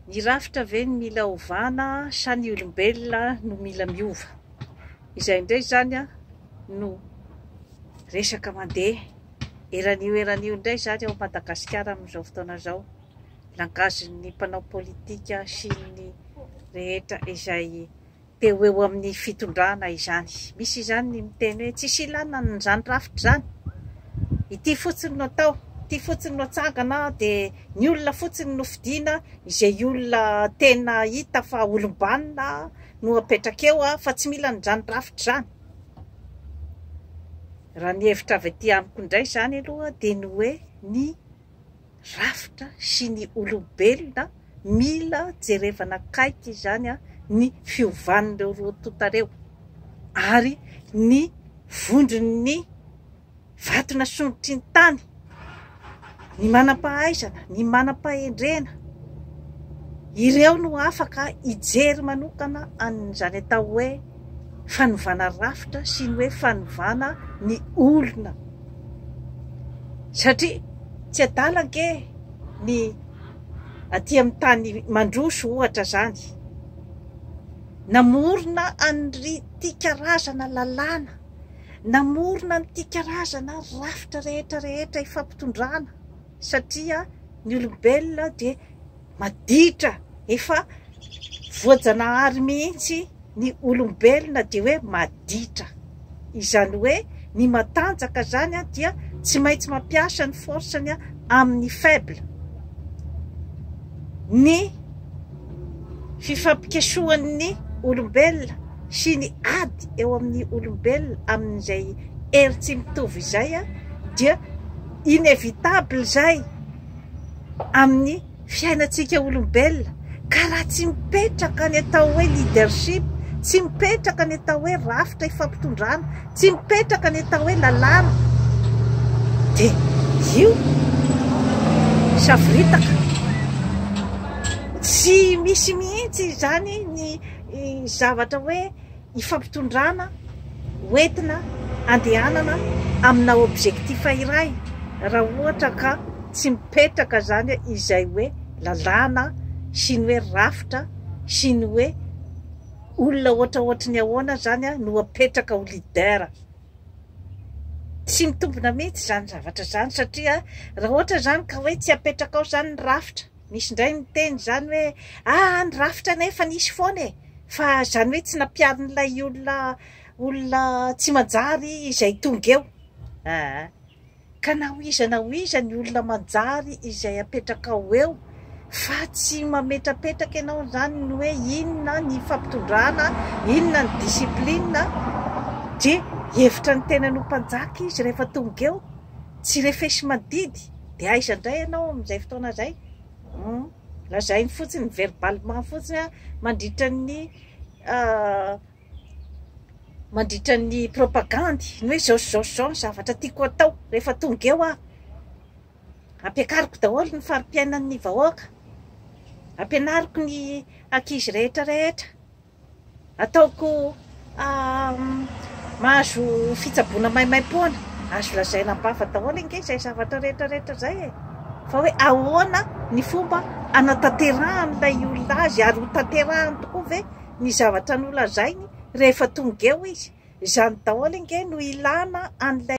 Ny rafitra ve ny mila ovana sa ny olombelona no mila miova? Izay indray zany no resaka mandeha eranio indray zany ao Madagasikara amin'izao fotoana zao. Langazon'ny mpanao politika sy ny rehetra izay teo eo amin'ny fitondrana izany. Misy izany ny miteny hoe tsisy ilana n'izany rafitra zany. Ity fotsiny no atao, ity fotsiny no atsangana, dia ny olona fotsiny no fidiana, izay olona tena hita fa olombanona no apetraka eo fa tsy mila n'izany rafitra zany. Raha ny hevitra avy etỳ amiko indray zany aloha dia ny hoe ny rafitra sy ny olombelona mila jerevana akaiky zany ny fiovan'ireo roa totareo, ary ny vondron'ny vatona sondritry ny tany, ny manam-pahaizana, ny manam-pahendrena, ireo no afaka hijery manokana an'izany atao hoe fanovana rafitra sy ny hoe fanovana ny olona. Satria tsy adala ange ny aty amin'ny tany mandroso ohatra zany namorona an'ity karazana lalàna, namorona an'ity karazana rafitra rehetra ifampitondrana, satria ny olombelona dia maditra, efa voajanahary mihitsy ny olombelona dia hoe maditra. Izany hoe ny matanjaka zany dia tsy maintsy mampiasa ny forceny amin'ny faible. Ny fifampikesoan'ny olombelona sy ny ady eo amin'ny olombelona amin'izay hery tsy mitovy izay dia inévitable zay amin'ny fiainantsika olombelona. Ka raha tsy mipetraka ny atao hoe leadership, tsy mipetraka ny atao hoe rafitra ifampitondrana, tsy mipetraka ny atao hoe lalàna, dia io savoritaka. Tsy misy mihitsy zany ny zavatra hoe ifampitondrana hoentina andehanana amina objectif iray, raha ohatra ka tsy mipetraka zany izay hoe lalàna sy ny hoe rafitra sy ny hoe olona ohatry ahoana zany no apetraka ho leader. Tsy mitombina mihitsy zany zavatra zany, satria raha ohatra zany ka hoe tsy apetraka ao zany ny rafitra, misy indray miteny zany hoe ny rafitra nefa nisy foana fa zany hoe tsy nampiarin'ilay olona tsy manjary izay tonga eo. Ka na ho iza ny olona manjary izay apetraka ao eo, fa tsy mametrapetraka ianao zany ny hoe inona ny fampitondrana, inona ny discipline, dia hevitra ny tena no mpanjaka izy rehefa tonga eo, tsy refesy mandidy, dia aiza indray ianao amin'izay fotoana zay. Lazainy fotsiny verbalement fotsiny mandritra ny propagandy, ny hoe zao ny zavatra tiako atao rehefa tonga eo ampiakariko daholo ny farim-piainan'ny vahoaka, ampianariko ny ankizy rehetra, ataoko mahazo fitsaboana maimaimpona, azo lazaina am-bava daholo inge izay zavatra rehetra zay fa hoe ahoana ny fomba anatanteran'ilay olona azy, ary ho tanterahany tokoa ve ny zavatra nolazainy rehefa tonga eo izy. Izany daholo inge no ilana an'ilay